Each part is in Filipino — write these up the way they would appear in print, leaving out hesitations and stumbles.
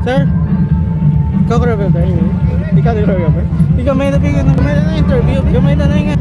Sir, ikaw choreographer ba? Ikaw na choreographer? Ikaw may na interview. Ikaw may na nga.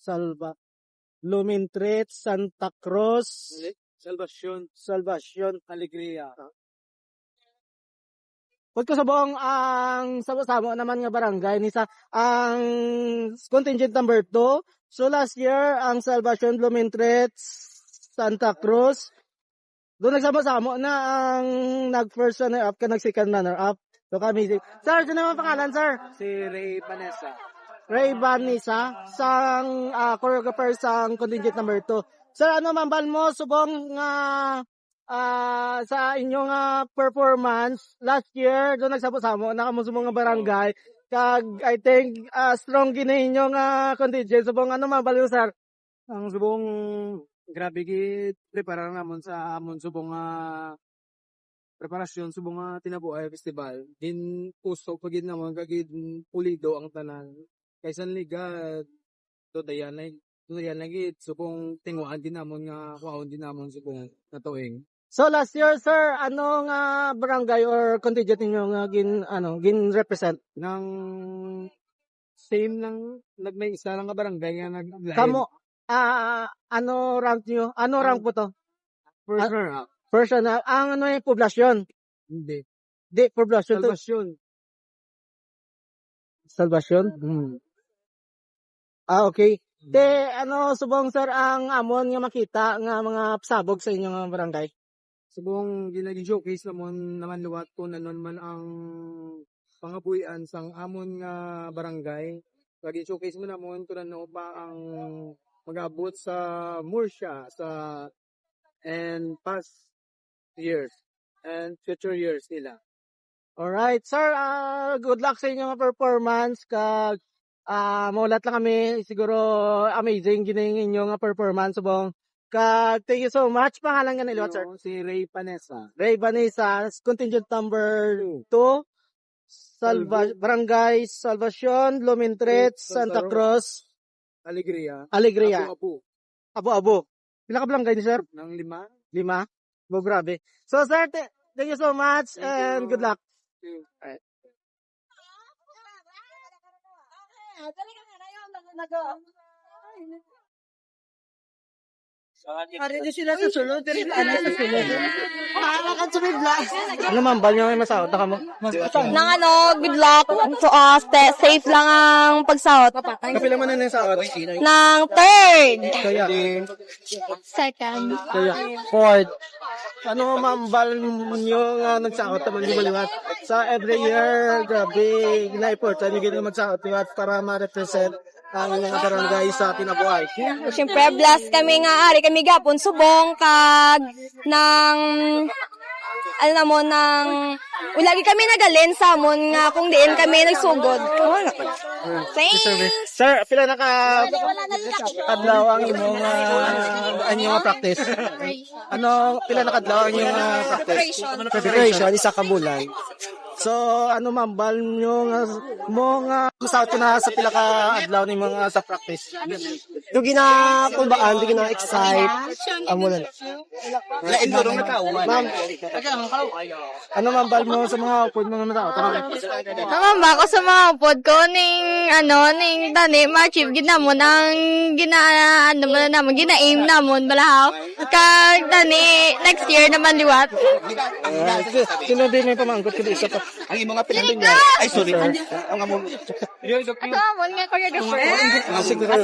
Salva. Lumintret, Santa Cruz. Salvacion, Alegria. Pagkasabong ang sama naman nga barangay ni sa ang contingent number 2. So last year ang Salvacion, Lumintret, Santa Cruz. Doon nagsama-sama na ang nag-first runner-up ka, nag-second runner-up. So kami, sir, ano naman pangalan, sir? Si Ray Vanessa. Ray Vanessa, sang choreographer sang contingent number 2. Sir, ano mambal mo, subong nga sa inyong performance last year, doon nagsama-sama, nakamusubong nga barangay. Kag, I think, strong gina inyong contingent. Subong, ano mambal mo, sir? Ang subong grabe gid prepara namon sa amon subong preparasyon subong tinabuhay festival. Din puso pagid namon kagid pulido ang tanan. Kaysa liga do dayan gid subong tingwaan din namon nga kuhaon din namon subong natuing. So last year, sir, anong barangay or contingent ninyo nga gin represent? Nang same nang nagmay isa lang nga barangay nga nag-live. Kamo, ano rank nyo? Ano rank po to? First runner-up. First na, ang ano yung poblasyon? Hindi. Di, poblasyon to. Salvation. Salvation? Okay. Hmm. Te, ano, subong sir, ang amon nga makita nga mga sabog sa inyong barangay? Subong ginagi-showcase naman luwat kung nanon man ang pangabuyan sang amon nga barangay. Lagi showcase mo namon kung ano pa ang mag-abot sa Murcia and past years and future years nila. Alright, sir, good luck sa inyong performance. Kag, maulat lang kami, siguro amazing gining inyong performance. Subong, kag, thank you so much. Pangalan nga niliwat, sir? Si Ray Vanessa. Ray Vanessa, contingent number 2, Barangay Salvacion, Lumintret, Santa Cruz, Alegria. Abu-Abu. Pila ka barangay ni sir? Nang 5. 5? Bo, grabe. So sir, thank you so much and good luck. Alright. Hari din sila sa sulod, pero ano sa sulod. Makakakan sa vlog. Ano man, bal nyo may masahot na ka mo? Nang good luck. So, safe lang ang pagsahot. Kapila man na yung sahot? Nang third. Kaya. Second. Kaya. Fourth. Ano mambal nyo nga nagsahot naman yung maliwat? Sa every year, grabe, na-important yung ganyan magsahot liwat para ma-represent ang mga barangay sa kinabuhay. Siyempre, blast kami nga, ari kami gapon, subong, kag, nang, ano na mo, nang, lagi kami nagalin sa amon nga kung diin kami nagsugod. Thanks! Sir, pila nakadlaw ang imong anyong practice? Ano, pila nakadlaw ang imong practice? Preparation, isa ka bulan. So, ano mambal nyo nga masahot ko na sa pila ka adlaw ni mga sa practice? Do ginakubaan, do gina-excite. Amo na. Lain ko rin natauman. Ma'am, ano mambal mo sa mga upod mga tao? Naman ba ako sa mga upod ko, ning tani, ma-achieve ginamon ang gina-aim namon, balahaw. Kag, tani, next year naman liwat. Sino din may pamangkot ko isa pa? Ang imong pinandun niya. Ay, sorry. Ang among... Ito amon nga choreographer. Siguro,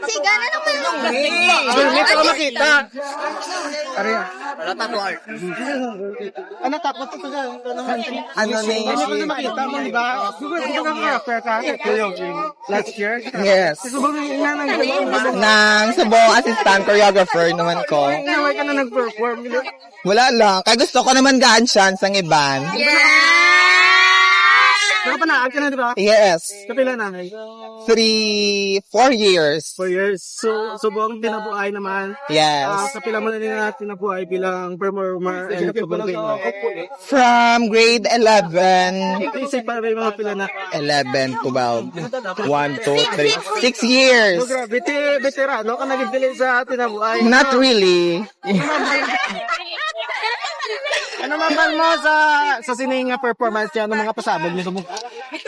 Siga na naman. Hindi ko makita. Wala tatuar. Ano tapos ito ka? Ano ni? Hindi ko na makita mo, di ba? Siguro ka character ka. Last year? Yes. Siguro nga Nang subong assistant choreographer naman ko. Naway ka na nag-perform. Wala lang. Kaya gusto ko naman gaan chance ang iban. Kapanaag ka na, di ba? Yes. Kapila na. 4 years. 4 years. So, subong tinabuhay naman. Yes. Kapila mo na din natin tinabuhay bilang performer and performer. From grade 11, Isip pa may mga pila na. 11, 12, 1, 2, 3, 6 years. So, grabe. Veterano ka naging pili sa tinabuhay. Not really. Ano mambal mo sa sining performance niya? Ano mga pasabog niyo?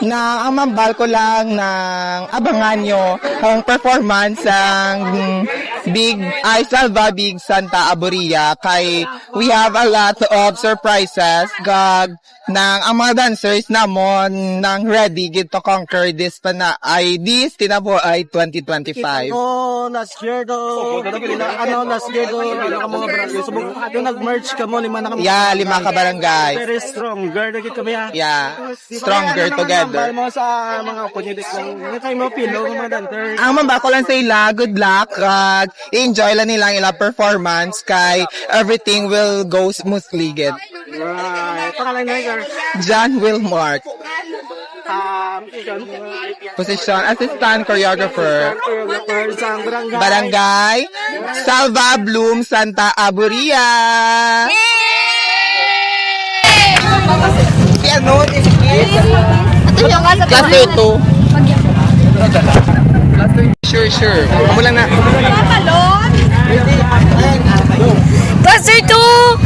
Na ang mambal ko lang ng abangan nyo ang performance ng Salva Big Santa Aburia kay we have a lot of surprises gag ng ang mga dancers namon nang ready gid to conquer this tinapo ay 2025. Last year last year ano ka mga barangay. Subong yung nag-merge ka mo, 5 na kami. Yeah, 5 ka barangay. Very stronger na gid kami ha. Yeah, stronger together. Ano mo sa mga opponents lang. Ano kayo mo pilo ng mga dancers? Ang mamba ko lang sa ila, good luck. I-enjoy lang nilang ila performance kay everything will go smoothly. Get. Right. Pangalan na sir. John Wilmark. Position, assistant choreographer. Choreographer sa barangay. Barangay Salva Bloom Santa Aburia. Piano, Class 2. Sure. Amo lang na. Cluster 2!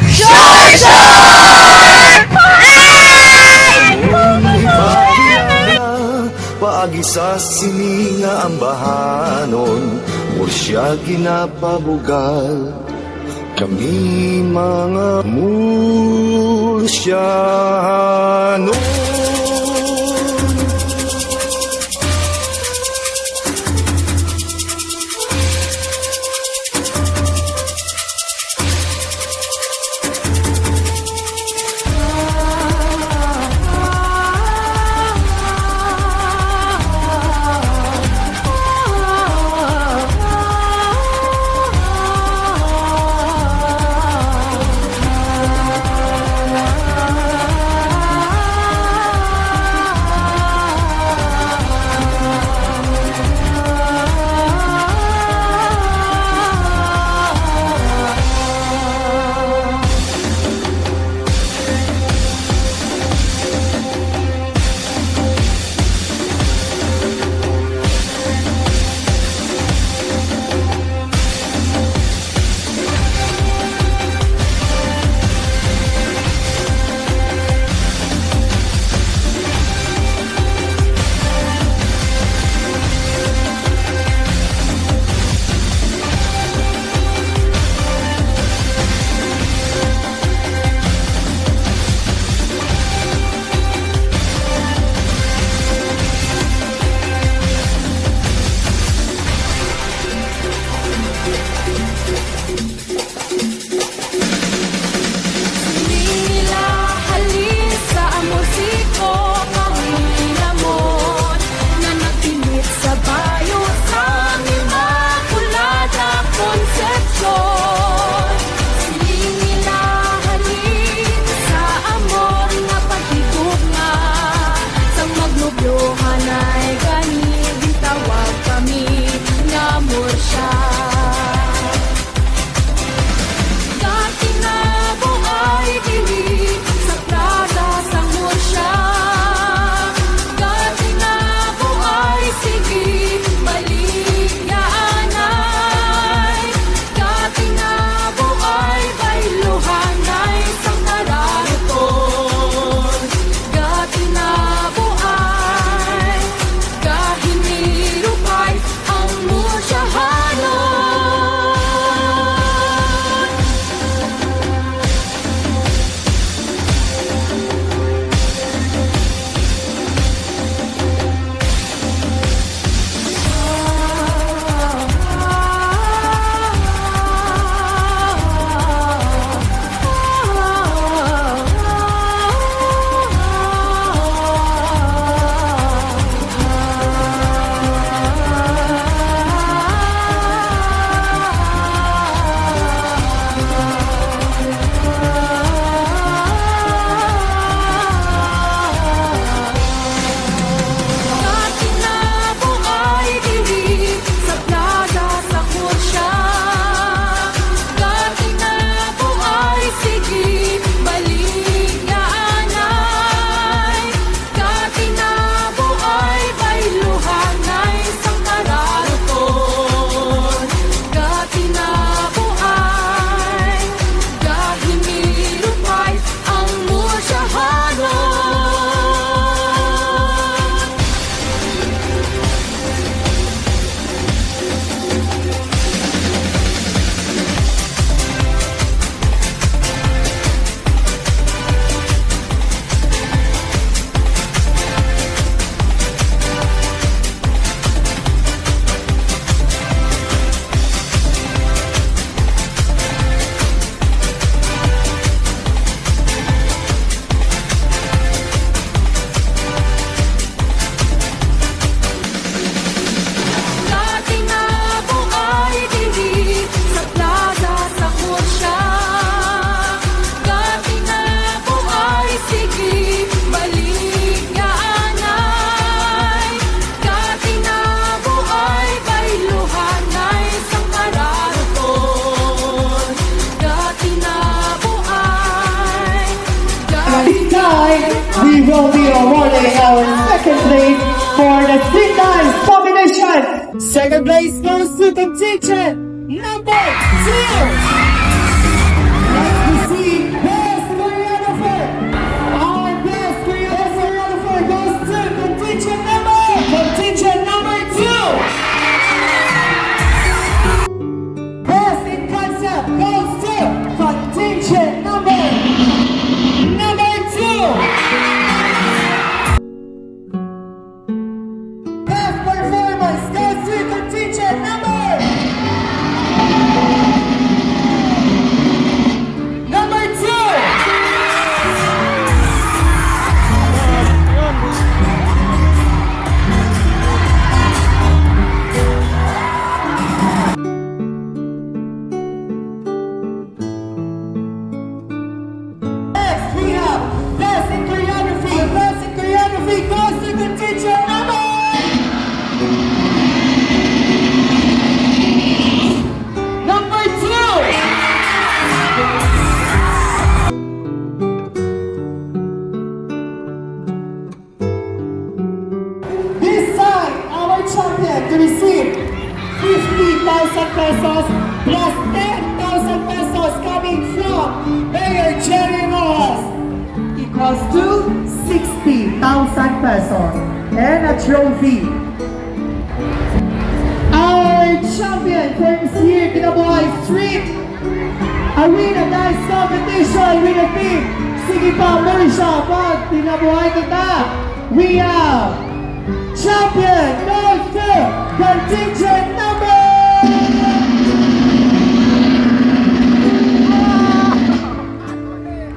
Paagi sa sininga ang bahanon o siya ginapabugal kami mga Murciano. Ang Murciano. we will be awarding our second place for the 3 times combination. Second place goes to contingent number 2. Let's receive best choreographer. Our best choreographer goes to contingent number 2. Best in concept goes to contingent number 2. Best performance goes to contingent number 2. Next, we have Best in Choreography. Best in Choreography goes to contingent number 2. This time, our champion to receive 50,000 pesos plus 10,000 pesos coming from Mayor Jerry Rojas equals to 60,000 pesos and a trophy. Our champion for this year, Kinabuhay Street Arena Dance Competition with a team. Sige pa, Marisha, pag tinabuhay kita, we have champion goes to contingent number.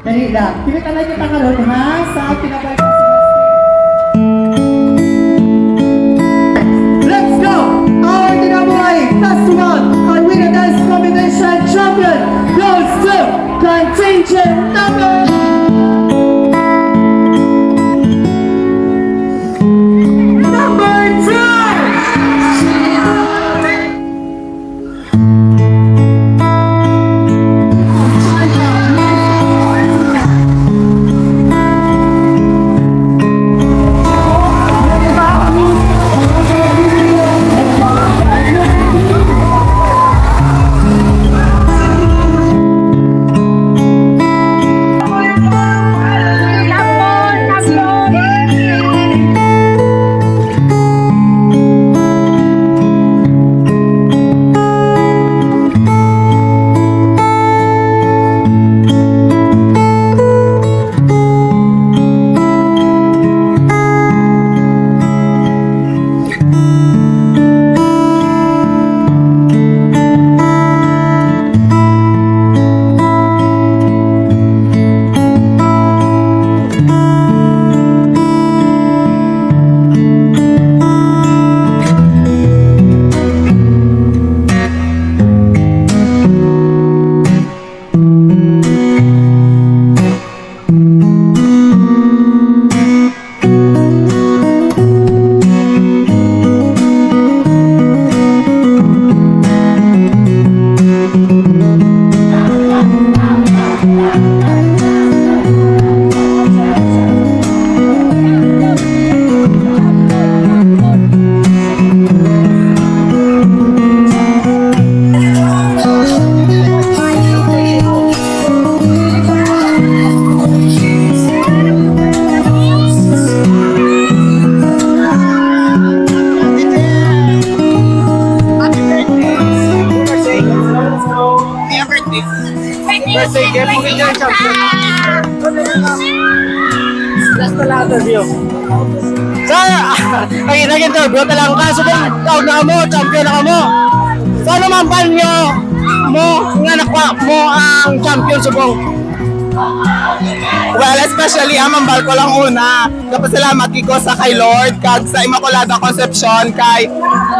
Dali lang. Kinitalay kita karon ha sa tinabay ko. Let's go! Our Tinabuhay Festival Arena Dance Combination champion goes to contingent number 2. Birthday gift mo ganyan, champion. Last na lang interview. Sana, ay nag-interview na lang ka. Subong, tawag na mo, champion na ka mo. Sana man banyo mo, nga nakwa mo ang champion subong. Well, especially ang mambal ko lang una. Kapasalamat ko sa kay Lord kag sa Immaculada Concepcion kay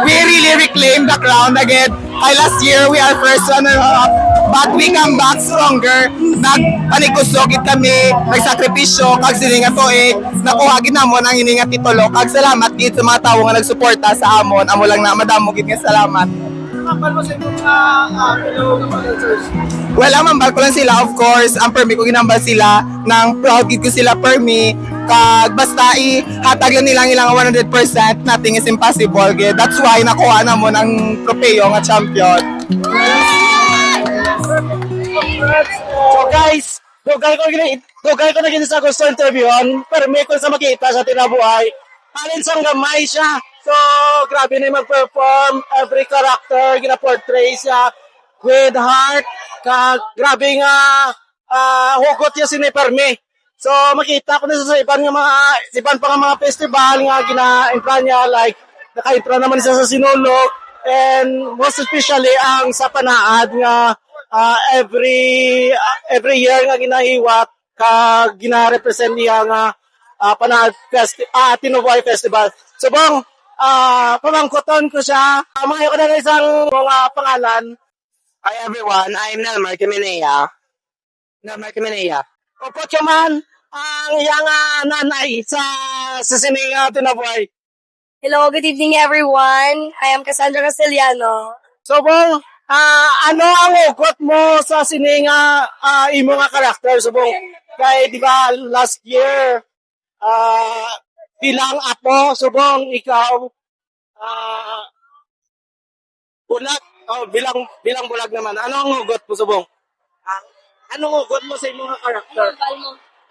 we really reclaim the crown again. Kay last year we are first runner-up but we come back stronger. Nagpanikusogit kami, nagsakripisyo kag sininga tuig. Nakuha gid namon ang ininga titulo kag salamat gid sa mga tawo nga nagsuporta sa amon. Amo lang na madamo gid nga salamat. Well, ang mambal ko lang sila, of course. Ang permi ko ginambal sila, nang proud gid ko sila permi. kag basta ihatag lang nilang ilang 100%, nothing is impossible. Gid. That's why nakuha na mo ng tropeo nga champion. So guys, dugay ko na gini sa gusto interviewon, pero may ko sa makita sa tinabuhay. Alin sang gamay siya. So, grabe na yung mag-perform. Every character, gina-portray siya with heart. Grabe nga hugot niya siniperme. So, makita ko na sa iban pa nga mga festival nga gina-impra niya. Like, naka-impra naman siya sa Sinulog. And most especially ang sa Panaad nga every year nga ginahiwat gina-represent niya nga Panaad Tinubuhay Festival. So bang pamangkoton ko siya. Mga ko na isang mga pangalan. Hi everyone, I'm Nelmar Caminea. Opo man ang iyang nanay sa sining Tinubuhay. Hello, good evening everyone. I am Cassandra Castellano. So bang ano ang ugot mo sa sining imo nga karakter? So bang kay di ba last year bilang apo, subong ikaw bulag bilang bulag naman. Ano ang hugot mo, subong? Anong hugot mo sa imong karakter?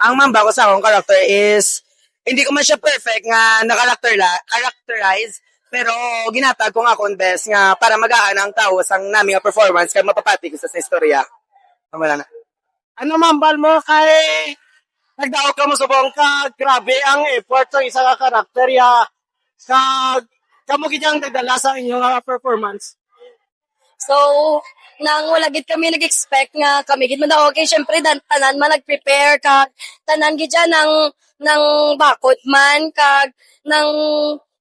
Ang mamba ko sa akong character is hindi ko man siya perfect nga na-characterize, pero ginatag ko nga akong best nga para magaan ang tao sa namin nga performance kaya mapapati ko sa istorya. Wala na. Ano mambal mo kay nagdaog ka mo subong grabe ang effort sa isa ka karakter ya kamo gidyang nagdala sa inyong performance. So, nang wala gid kami nag-expect nga kami gid man daw okay, syempre tanan man nag-prepare kag tanan gid dyan ng bakod man kag ng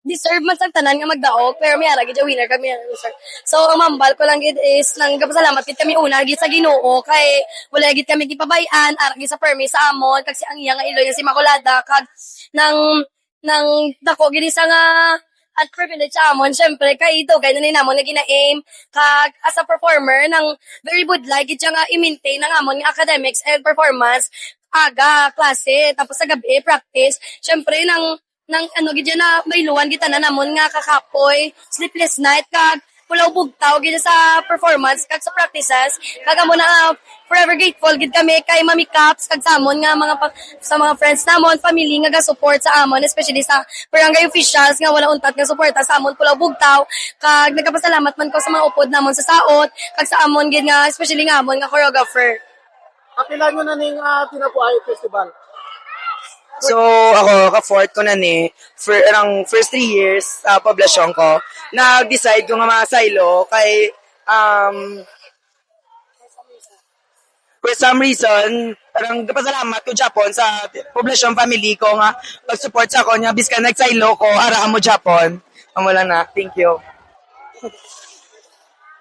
deserve man sa tanan nga magdaog pero may ara gid winner kami sir. So ang mambal ko lang gid is nang gapasalamat gid kami una gid sa Ginoo kay wala gid kami gipabayan ara gid sa permis sa amon kag si ang iya nga iloy si Makulada kag nang dako gid sa nga at privilege sa amon, syempre, kay ito, gaya na namon na gina-aim, kag as a performer, ng very good like, ito nga i-maintain ng amon nga academics and performance, aga, klase, tapos sa gabi, practice, syempre, nang ano, gid na may luwan, kita na namon nga kakapoy, sleepless night, kag pulaw bugtaw, gid sa performance, kag sa practices, kag amo na forever grateful, gid kami kay Mami Caps, kag sa amon nga sa mga friends namon, family nga ga-support sa amon, especially sa barangay officials nga wala untat nga suporta sa amon pulaw bugtaw, kag nagapasalamat man ko sa mga upod namon sa saot, kag sa amon gid nga especially nga amon nga choreographer. Kapilan mo na ning Tinabuhay Festival. So, ako, ka-fourth ko na first 3 years sa poblasyon ko, nag-decide ko nga mga silo kay, for some reason, parang pasalamat ko Japon sa poblasyon family ko nga, pag-support sa ako niya, biskan nag-silo ko, haraan mo Japon. Wala na, thank you.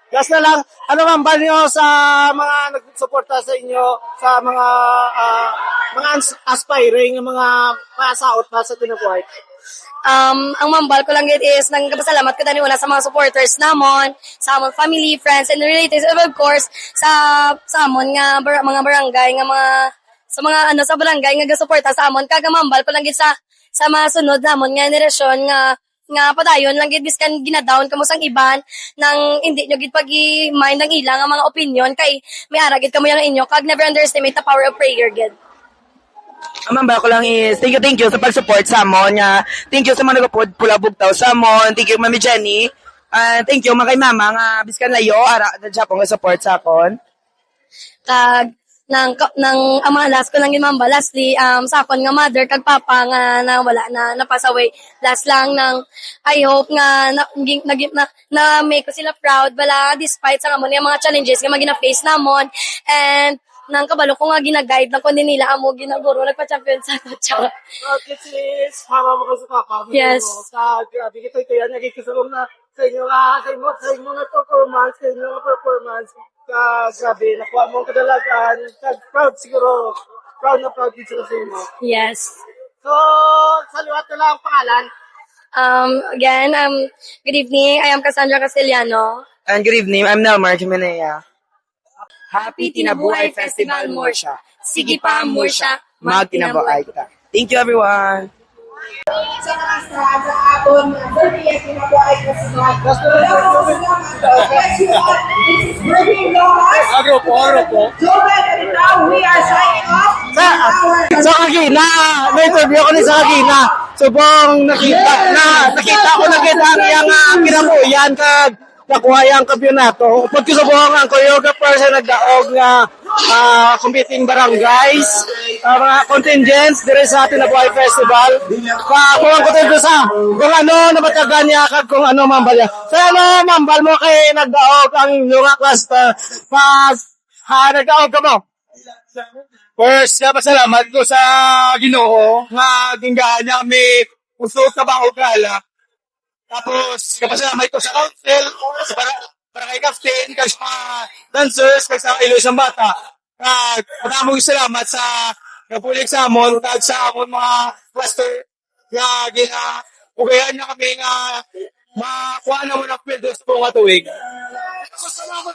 Gas na lang, ano mambal niyo sa mga nagsuporta sa inyo, sa mga aspiring, mga pasaot pa sa Tinabuhay? Ang mambal ko lang gid is nang kapasalamat ko tani una sa mga supporters namon, sa amon family, friends and relatives, and of course sa amon nga mga barangay nga sa barangay nga gasuporta sa amon kag mambal ko lang gid sa mga sunod namon nga henerasyon nga padayon lang gid biskan ginadown kamo sang iban nang hindi nyo gid pag-mind ang ilang nga mga opinion kay may ara gid kamo yang inyo kag never underestimate the power of prayer gid. Ang mamba ko lang is, thank you sa pag-support sa amon. Thank you sa mga nagapod pula bugtaw sa amon. Thank you, Mami Jenny. Thank you, mga kay Mama, nga biskan layo, ara, na Japon nga support sa akon. Kag, ang mga last ko lang yun, mamba, lastly, sa akon nga mother, kag papa, nga na wala na, napasaway. Last lang, I hope nga, na make ko sila proud, bala, despite sa amon, yung mga challenges, nga magina-face namon, and, nang kabalo ko nga gina-guide ng kundi nila amo ginaguro nagpa-champion sa kotsa. This is para mo sa papa. Yes. Grabe kita yan nagkikisulong na sa inyo nga performance. Grabe nakuha mo kadalagan. Proud siguro. Proud dito sa inyo. Yes. So, sa liwat na lang ang pangalan. Again, good evening. I am Cassandra Castellano. And good evening, I'm Nelmar Jimenea. Happy Tinabuhay Festival, Morsha. Sige pa, Morsha. Mag-tinabuhay ka. Thank you, everyone. Sa mga sa aton birthday at kinabuhay ko sa mga bless you all. This is birthday Lomas. Joven, and now we are signing off. Sa Agina, na-interview ko ni sa Agina. Subong nakita ko ang iyang kinabuyan kag nakuha yung kampyonato. Upod ko subong ang choreographer sa nagdaog nga competing barangays, mga contingents dire sa Tinabuhay Festival. Kung ko tayo sa kung ano namatagan niya kag kung ano mambal niya. Sa ano mambal mo kay nagdaog ang inyong cluster pag nagdaog ka mo? First, salamat ko sa Ginoo nga ginggahan niya kami puso ka ba o kala. Tapos, kapasalamat ko sa council, sa barangay captain, kay sa dancers, kay sa Iloisang Bata. Maraming salamat sa napulik sa amon, kag sa amon mga cluster nga ugayan niya kami nga makuha na mo ng field sa mga tuwig. Salamat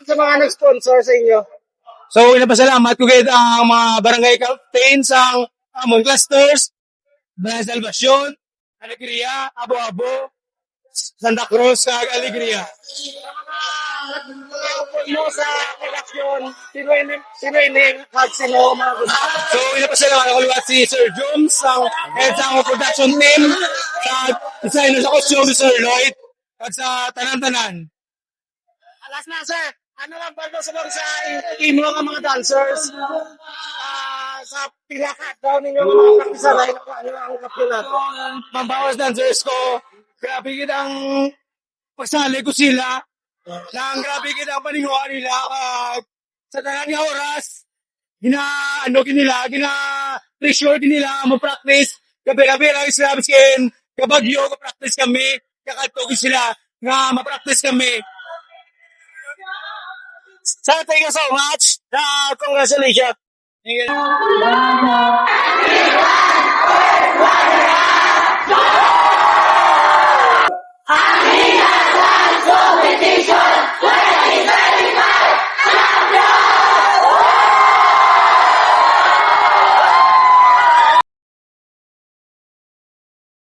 sa mga nag-sponsor sa inyo. So, inapasalamat ko kayo ang mga barangay captains, ang amon clusters, Barangay Salvacion, Alegria, Abo-Abo, Santa Cruz, kag Alegria. Mo sa eleksyon, sino ini kag sino mga gusto? So, inapasalamat ako luwat si Sir Jones, ang head sa among production team, sa designer sa costume, Sir Lloyd, at sa tanan-tanan. Alas na, sir. Ano lang ba sa team mo ang mga dancers? Sa pinaka-down ninyo mga kapisanay na ano ang kampyonato? Mambawas dancers ko, grabe ang pasali ko sila, nang grabe ang paninguha nila, sa tanan nga oras, treasure nila, mo-practice, gabi-gabi lang sila, miskin, kabagyo, practice kami, kakatugin sila, nga ma-practice kami. Sir, thank you so much. Congratulations. Competition!